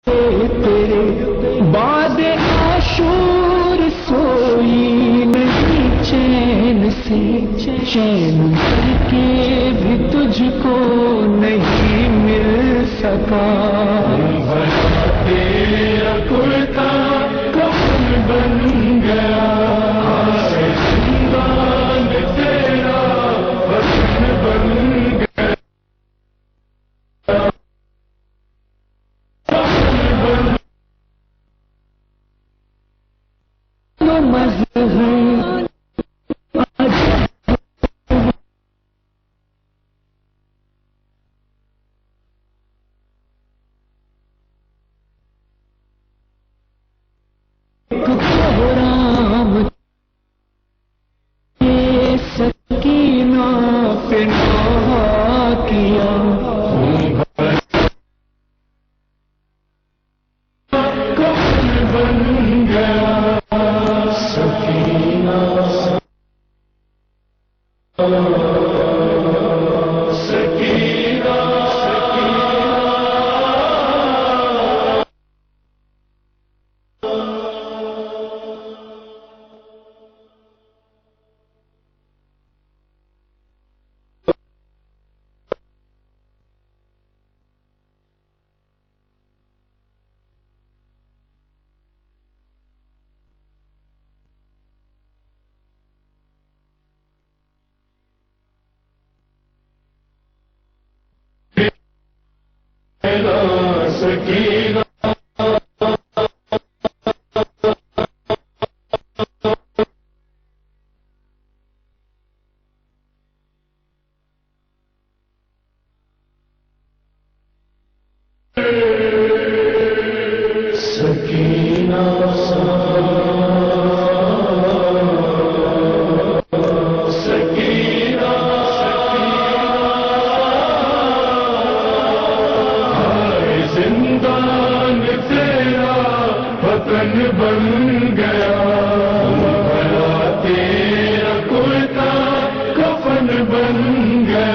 تیرے بعد عاشور سوئی نہیں چین سے، چین کر کے بھی تجھ کو نہیں مل سکا۔ تیرا کرتا کفن بن گیا، زندان تیرا وطن بن گیا۔ سکینہ پہ نہا کیا، کفن بن گیا سکینہ، سکینہ سکینہ بن گیا، بھلا تیرا کرتا کفن بن گیا،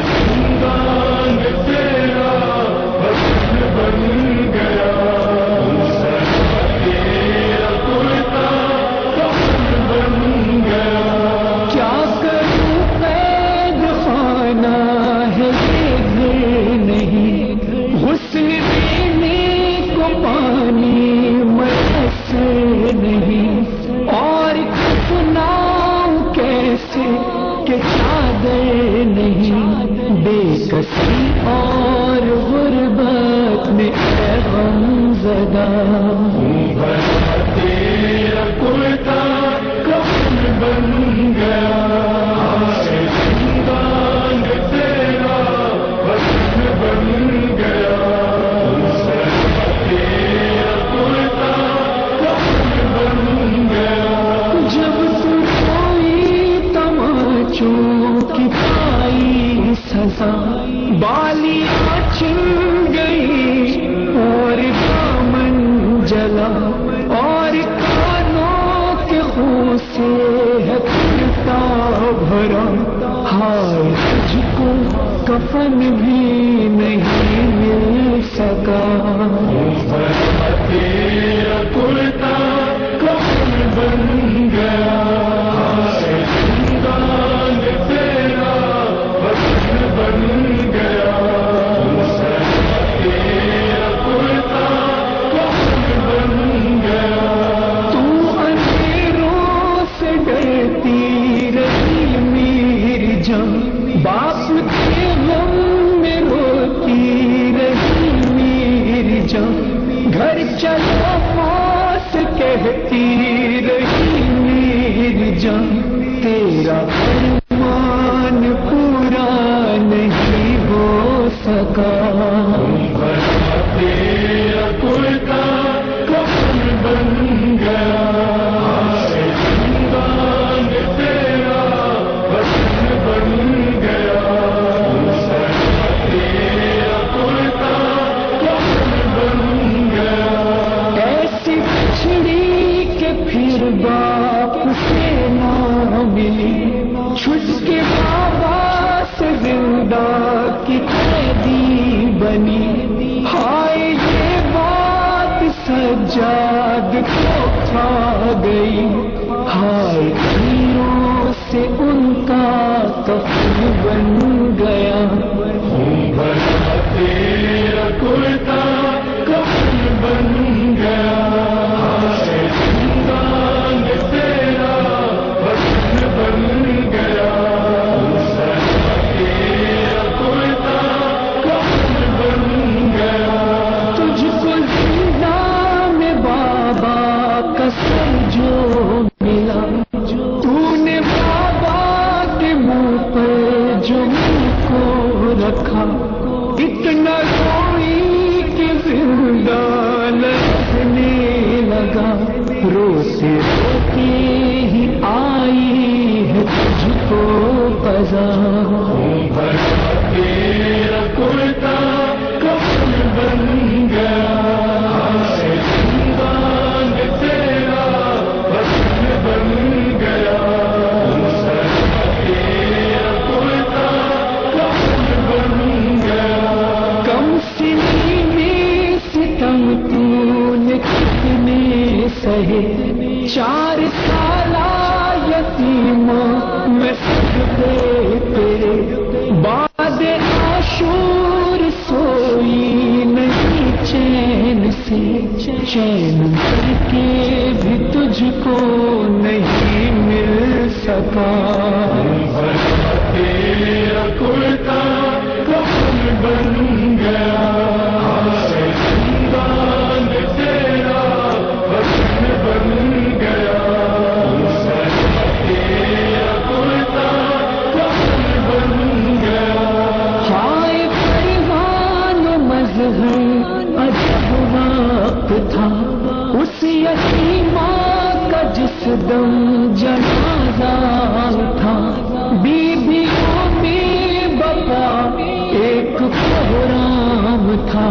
زندان تیرا وطن بن گیا، تیرا کرتا کفن بن گیا۔ کیا کروں قید خانہ ہے یہ نہیں، حسن دینے کو پانی نہیں، اور سناؤں کیسے کہ چادر نہیں، بے کسی اور غربت میں ہے غم زدہ۔ تیرا کرتا کفن بن گیا، زندان تیرا وطن بن گیا، بالیاں چھن گئی اور دامن جلا، اور کانوں کے خون سے ہے پھرتا بھرا، ہائے تجھ کو کفن بھی نہیں مل سکا۔ تیرا کرتا کفن بن گیا، باپ کے غم میں روتی رہی میری جان، گھر چلو پاس کہتی رہی میری جان، تیرا فرمان پورا نہیں ہو سکا۔ تیرا کرتا کفن بن گیا، باپ سے نہ ملی، چھٹ سجاد کو کھا گئی، ہائے تیروں سے ان کا کفن بن گیا، خون بھرا تیرا کرتا کفن بن گیا، ہائے زندان تیرا وطن بن گیا، تیرا کرتا کفن بن گیا، تجھ کو زندہ میں بابا کا سر جو ملا، تو نے بابا کے منہ پر جو منہ کو رکھا، اتنا روئی کہ زندہ لگنے لگا، روتے روتے ہی آئی ہے تجھ کو قضا، خون بھرا تیرا کرتا کفن بن گیا، ہائے زندان تیرا وطن بن گیا، تیرا کرتا کفن بن گیا، کم سنی میں ستم تو نے کتنے سہے، 4 سالہ یتیم میں صدقے تیرے، بعد عاشور سوئی نہیں چین سے، چین کر کے بھی تجھ کو نہیں مل سکا، تیرا کرتا کفن بن گیا، ہائے زندان تیرا وطن بن گیا، تیرا کرتا کفن بن گیا، ہائے پروان مظہر عجب وقت تھا، اس یتیمہ کا جس دم جنازہ تھا، بیویوں میں بقا ایک پروگرام تھا،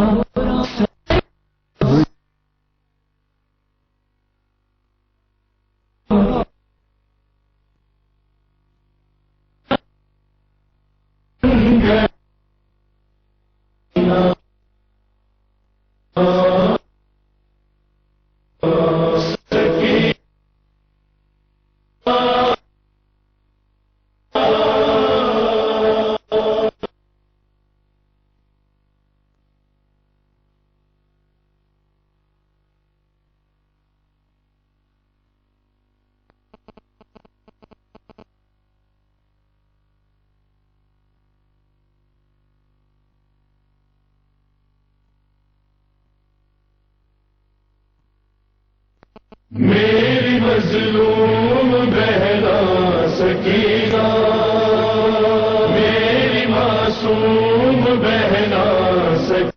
میری مظلوم بہنا سکینہ، میری معصوم بہنا سکینہ،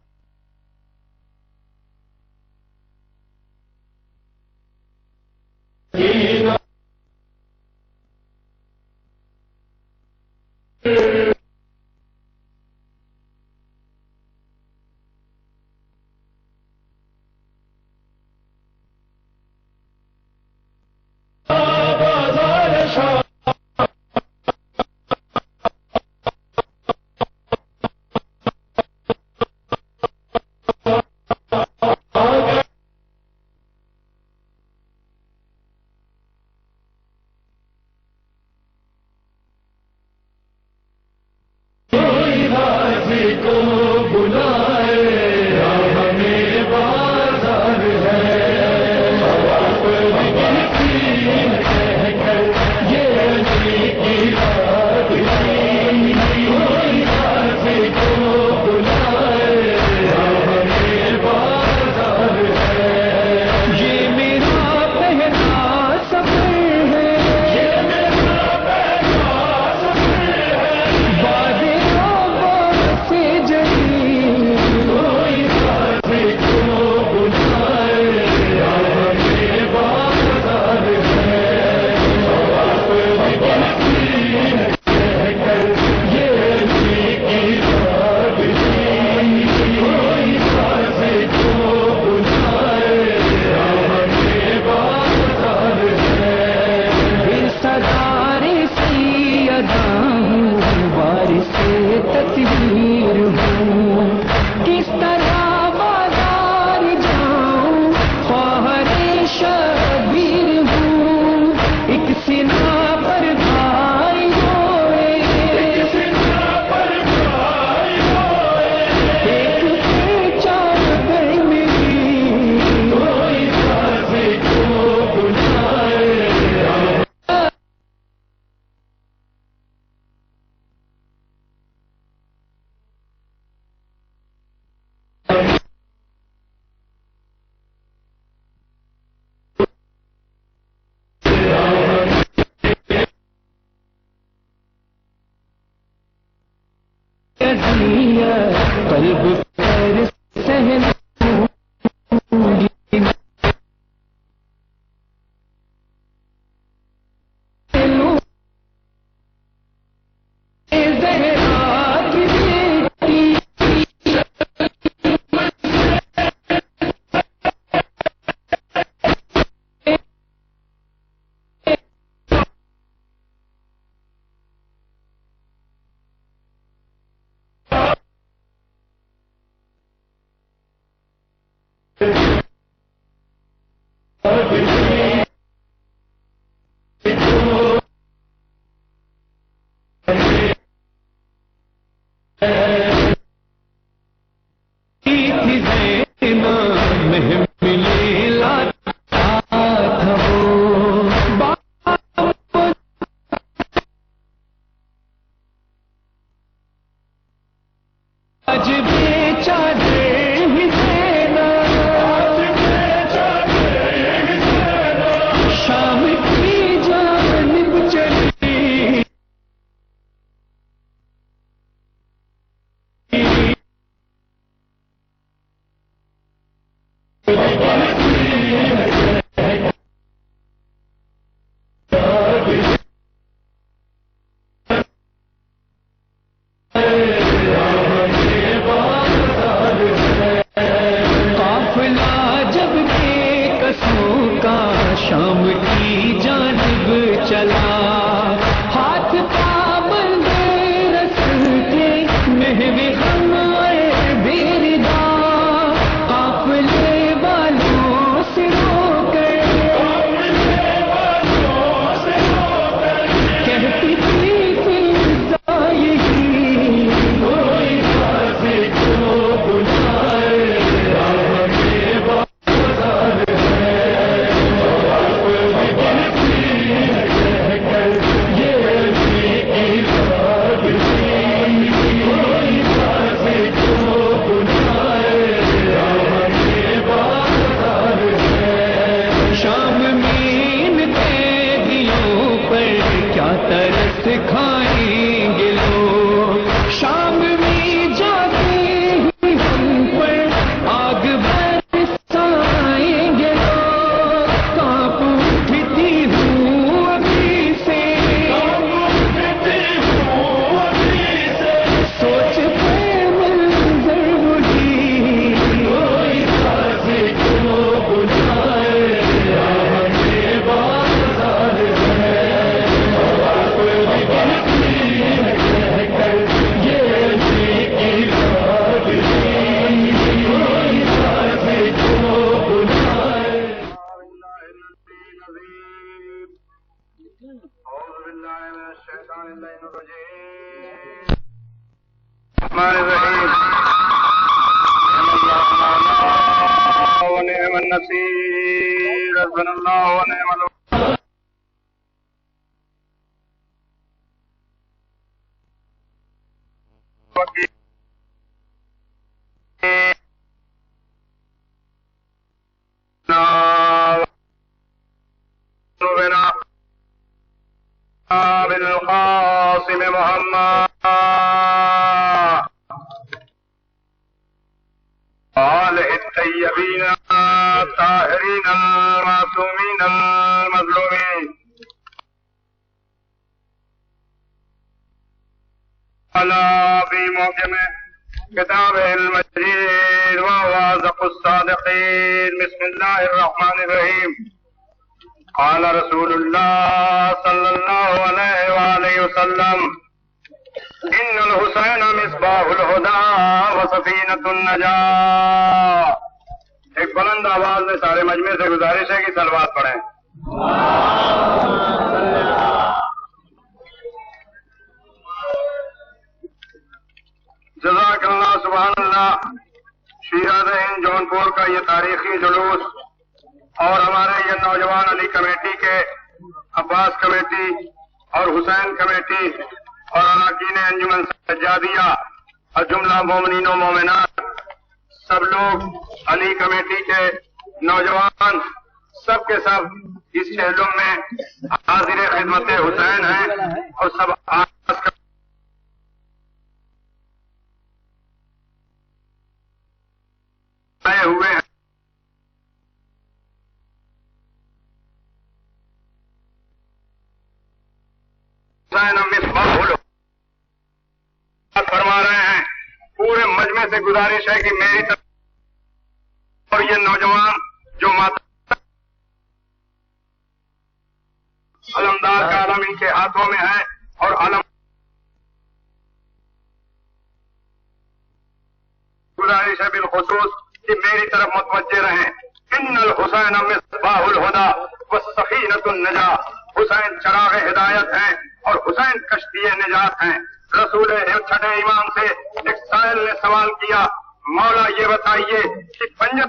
میری طرف متوجہ رہیں. ان الحسین مصباح الہدا والسفینۃ النجا. حسین چراغ ہدایت ہیں اور حسین کشتی نجات ہیں. رسول چھٹے امام سے ایک سائل نے سوال کیا، مولا یہ بتائیے کہ پنجاب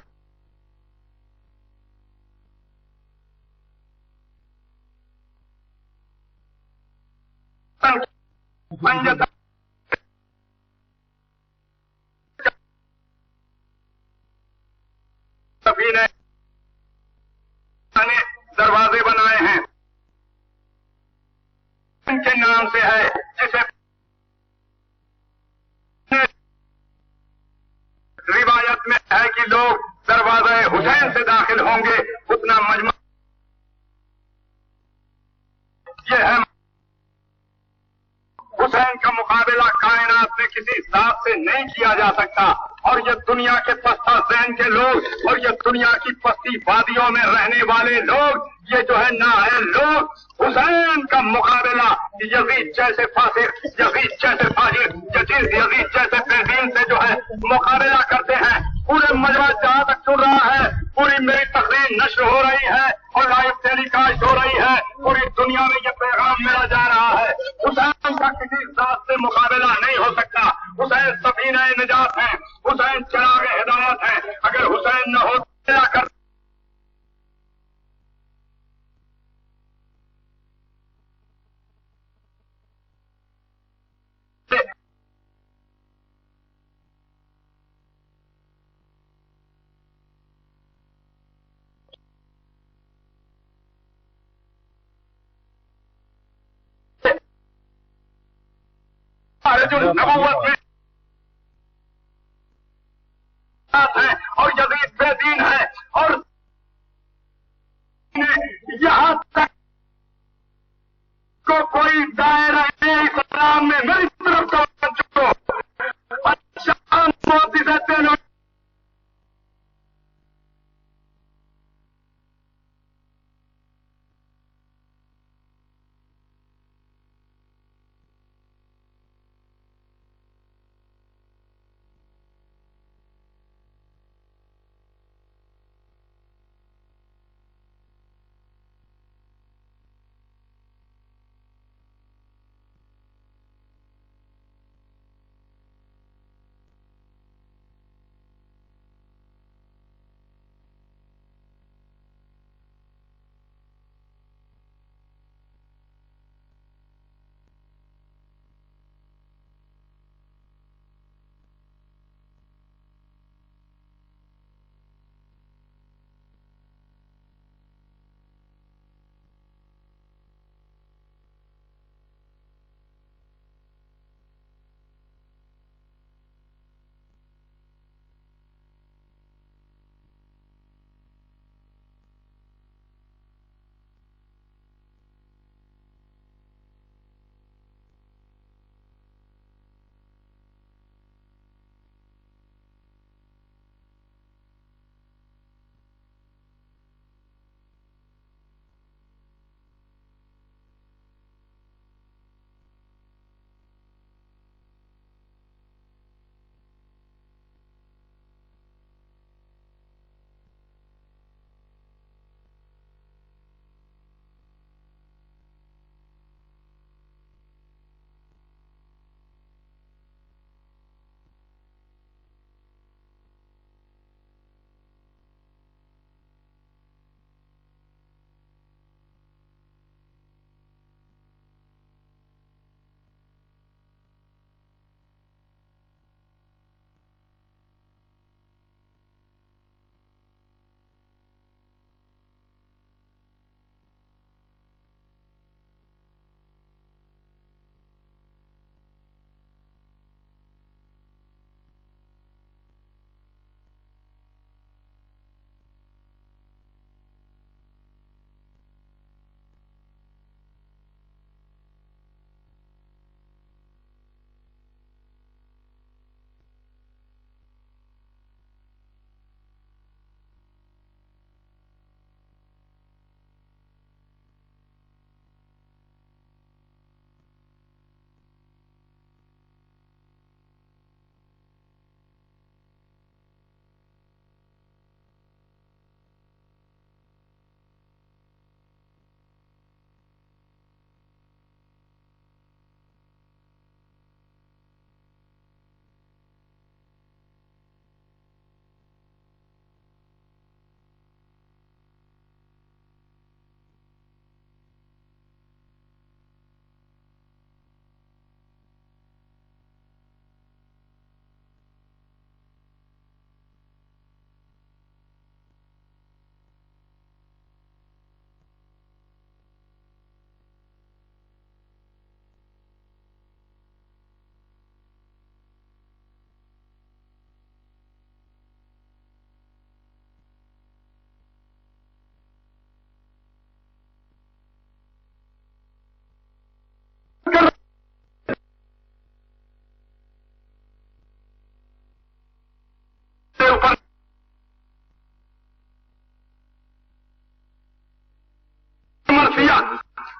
سفینے نے دروازے بنائے ہیں، ان کے نام سے ہے، جسے روایت میں ہے کہ لوگ دروازے حسین سے داخل ہوں گے اتنا مجمع یہ ہے. حسین کا مقابلہ کائنات میں کسی ذات سے نہیں کیا جا سکتا، اور یہ دنیا کے پستہ ذہن کے لوگ اور یہ دنیا کی پستی وادیوں میں رہنے والے لوگ، یہ جو ہے نااہل لوگ حسین کا مقابلہ یزید جیسے فاسق، یزید جیسے فاجر، یزید جیسے بے دین سے جو ہے مقابلہ کرتے ہیں. پورے مجمع جہاں تک سن رہا ہے، پوری میری تقریر نشر ہو رہی ہے اور لائیو ٹیلی کاسٹ ہو رہی ہے، پوری دنیا میں یہ پیغام میرا جا رہا ہے. حسین کا کسی ذات سے مقابلہ نہیں ہو سکتا. حسین سفینہ نجات ہیں، حسین چراغ ہدایت ہیں. اگر حسین نہ ہو کیا کر جو نبوت میں ہیں اور یزید بے دین ہے، اور یہاں تک کو کوئی دائرہ اسلام میں میری طرف توجہ اچھا موتی دیتے لوگ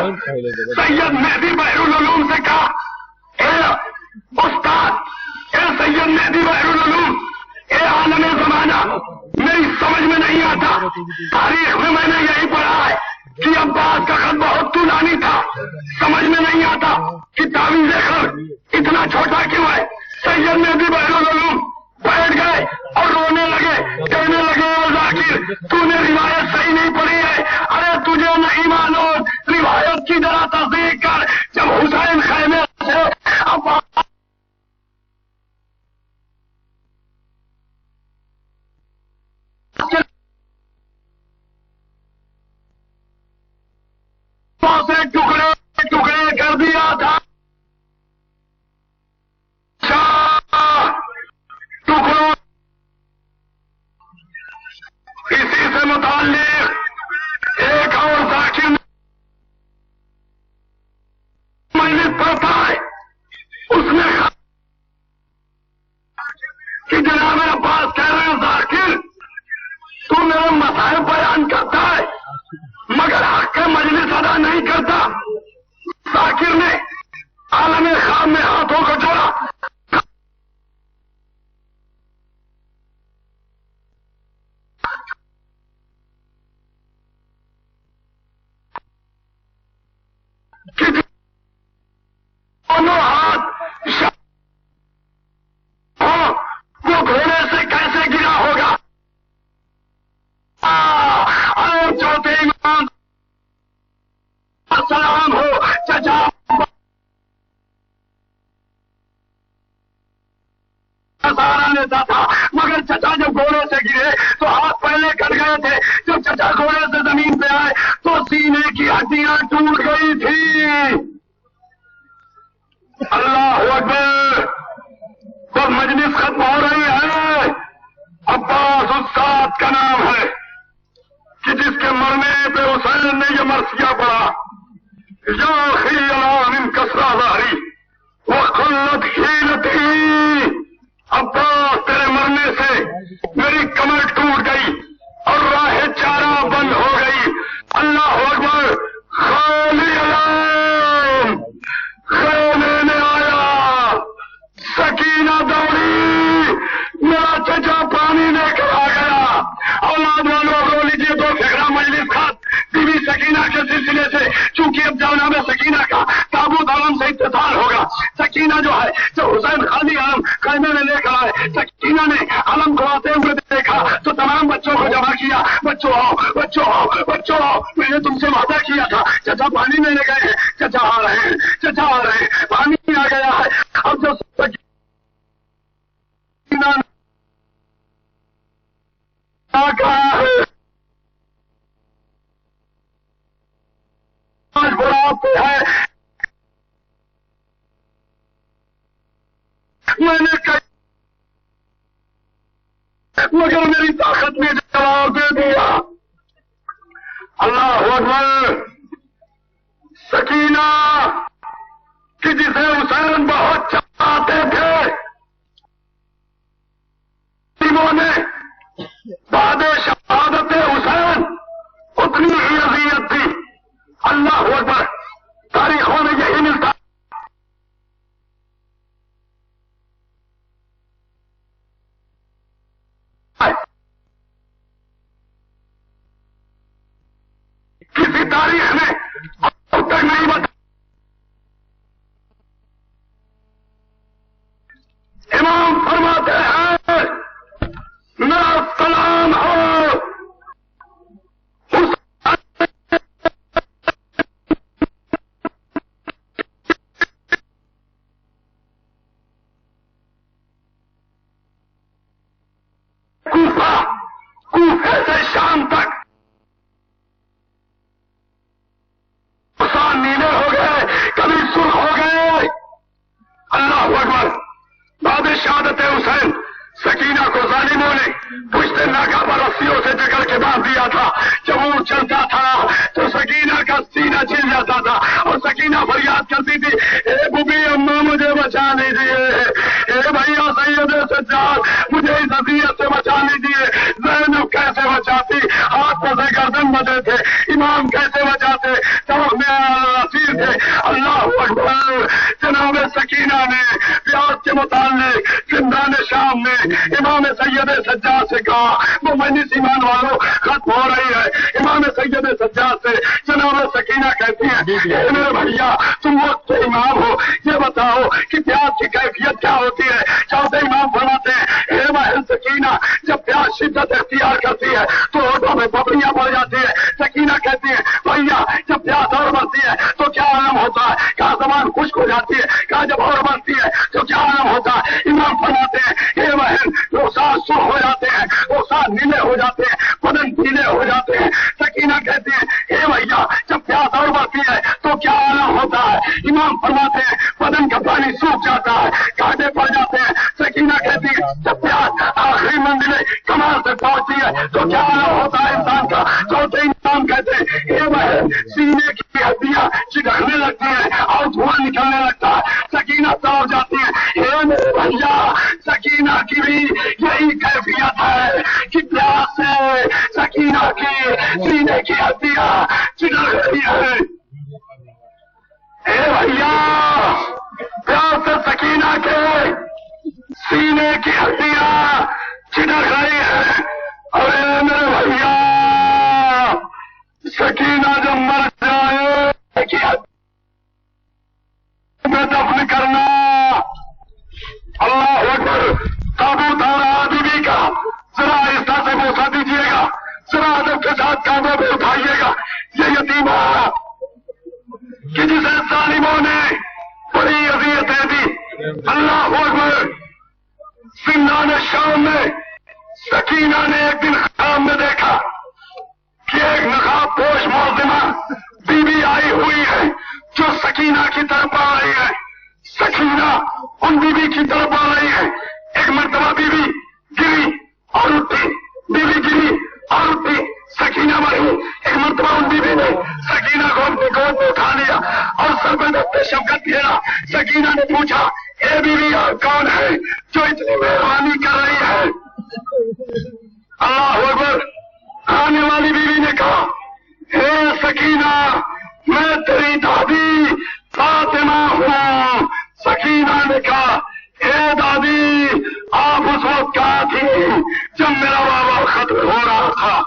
سید مہدی بحر العلوم سے کہا، اے استاد، اے سید مہدی بحر العلوم، اے عالم زمانہ، میری سمجھ میں نہیں آتا، تاریخ میں نے یہی پڑھا ہے کہ عباس کا خط بہت طولانی تھا، سمجھ میں نہیں آتا کہ تعویذ خط اتنا چھوٹا کیوں ہے۔ سید مہدی بحر العلوم بیٹھ گئے اور رونے لگے، کہنے لگے ذاکر تو نے روایت صحیح نہیں پڑھی ہے، ارے تجھے نہیں معلوم، روایت کی ذرا تصدیق کر۔ جب حسین خیمے سے عباس سے ٹکڑے ٹکڑے کر دیا تھا، ٹکڑوں اسی سے متعلق ایک اور ذاکر مجلس پڑھتا ہے، اس نے کہا کہ جناب عباس کہہ رہے ہیں ذاکر تو میرے مسائل بیان کرتا ہے مگر حق کا مجلس ادا نہیں کرتا۔ ذاکر نے عالم خواب میں ہاتھوں کو جوڑا، دونوں ہاتھ وہ گھوڑے سے کیسے گرا ہوگا؟ اور چوتھے امام السلام ہو چچا سہارا لیتا تھا، مگر چچا جب گھوڑے سے گرے تو ہاتھ پہلے کٹ گئے تھے، جب چچا گھوڑے سے زمین پہ آئے تو سینے کی ہڈیاں ٹوٹ گئی تھی۔ اللہ اکبر، تو مجلس ختم ہو رہی ہے، عباس استاد کا نام ہے کہ جس کے مرنے پہ حسین نے یہ مرثیہ پڑھا، یا خیلا من کسرا ظہری وقلت حیلتی، عباس تیرے مرنے سے میری کمر ٹوٹ گئی اور راہ چارہ بند ہو گئی۔ اللہ اکبر، خالی علام خیمے میں آیا، سکینہ دوڑی، میرا چچا پانی لے کر آ گیا۔ اولاد والوں رو لیجیے دو فکرہ مجلس خط بی بی سکینہ کے سلسلے سے، چونکہ اب جناب سکینہ کا تابوت عالم سے اتصال ہوگا۔ سکینہ جو ہے جب حسین خالی عالم خیمے میں لے کر آئے، سکینہ نے عالم کو آتے ہوئے دیکھا تو تمام بچوں کو جمع کیا، بچوں آؤ بچوں آؤ بچوں آؤ، میں نے تم سے وعدہ کیا تھا، چچا پانی لینے گئے ہیں، چچا آ رہے ہیں، چچا آ رہے ہیں، پانی آ گیا ہے۔ اب جو سکینہ کہا ہے آج بڑھاپے ہے، میں نے کہا مگر میری طاقت نے جواب دے دیا۔ اللہ اکبر، سکینہ کہ جسے حسین بہت چاہتے تھے، انہوں نے بعد شہادت حسین اتنی ہی اذیت تھی۔ اللہ اکبر، تاریخوں میں یہی ملتا ہے، کسی تاریخ میں اب تک نہیں بتا۔ امام فرماتے ہیں میرا سلام ہو کوفے سے شام تک نیلے ہو گئے، کبھی سرخ ہو گئے۔ اللہ اکبر، بعد شہادت حسین سکینہ کو ظالموں نے پشتے ناکہ پر رسیوں سے جکڑ کے باندھ دیا تھا۔ جب وہ چلتا تھا تو سکینہ کا سینہ چھل جاتا تھا اور سکینہ فریاد کرتی تھی، اے بوبی اماں مجھے بچا لیجیے، اے بھیا سید سجاد مجھے اس اذیت سے بچا لیجیے۔ زینب کیسے بچاتی، ہاتھ سے گردن بندے تھے، امام کیسے بچاتے، تو میں سکینہ نے پیاس کے متعلق زندان شام میں امام سید سجاد سے کہا، وہ مجلس ایمان والوں ختم ہو رہی ہے، امام سید سجاد سے جناب سکینہ کہتی ہیں اے میرے بھیا تم وقت کے امام ہو، یہ بتاؤ کہ پیاس کی کیفیت کیا ہوتی ہے؟ چوتھے امام فرماتے ہیں اے بہن سکینہ جب پیاس شدت اختیار کرتی ہے تو ہوٹوں میں ببریاں پڑ جاتی ہے۔ سکینہ کہتی ہے بھیا جب پیاس اور بڑھتی ہے تو کیا عالم ہوتا ہے؟ کہاں زبان خشک ہو جاتی ہے، کہاں جب اور بڑھتی ہے تو کیا عالم ہوتا ہے؟ امام فرماتے ہیں اے بہن رخسار سرخ ہو جاتے ہیں، رخسار نیلے ہو جاتے ہیں، بدن پیلے ہو جاتے ہیں۔ سکینہ کہتے ہیں اے بھیا جب پیاس اور بڑھتی ہے تو کیا عالم ہوتا ہے؟ امام فرماتے ہیں بدن کا پانی سوکھ جاتا ہے، کانٹے پڑ جاتے ہیں۔ سکینہ کہتی ہے جب پیاس آخری منزل کمال تک پہنچتی ہے تو کیا عالم ہوتا ہے انسان کا؟ چوتھے انسان کہتے ہیں اے بہن سینے کی ہڈیاں چڑھنے لگتی ہیں اور دھواں نکلنے لگتا ہے۔ سکینہ سو جاتی ہے اے میرے بھیا سکینہ کی بھی یہی کیفیت ہے کہ پیاس سے سکینہ کی سینے کی ہڈیاں چڑھ رہی ہے۔ اے بھیا پیاس سے سکینہ کے سینے کی ہڈیاں چڑھ رہی ہے، اور اے میرے بھیا سکینہ جب مر جائے میں دفن کرنا۔ اللہ اکبر، تابوت آ رہا بی بی کا، ذرا آہستہ سے بوسا دیجیے گا، ذرا ادب کے ساتھ کاندھوں پہ اٹھائیے گا۔ یہ یتیمہ کہ جسے ظالموں نے بڑی اذیتیں دی، اللہ اکبر، زندان شام میں سکینہ نے ایک دن خواب میں دیکھا کہ ایک نقاب پوش معظمہ بی بی آئی ہوئی ہے جو سکینہ کی طرف آ رہی ہے۔ سکینہ ان بی بی کی طرف آ رہی ہے۔ ایک مرتبہ بی بی گری اور اٹھی، بی بی گری اور اٹھی، سکینہ بڑھی۔ ایک مرتبہ ان بی بی نے سکینہ کو اپنی گود میں اٹھا لیا اور سر پہ دست شفقت پھیرا۔ سکینہ نے پوچھا اے بی بی آپ کون ہے جو اتنی مہربانی کر رہی ہے؟ اللہ اکبر، آنے والی بیوی نے کہا اے سکینہ میں تیری دادی فاطمہ ہوں۔ سکینہ نے کہا اے دادی آپ اس وقت کہاں تھی جب میرا بابا ختم ہو رہا تھا؟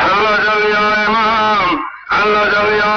اللہ جل یا امام، اللہ جل یا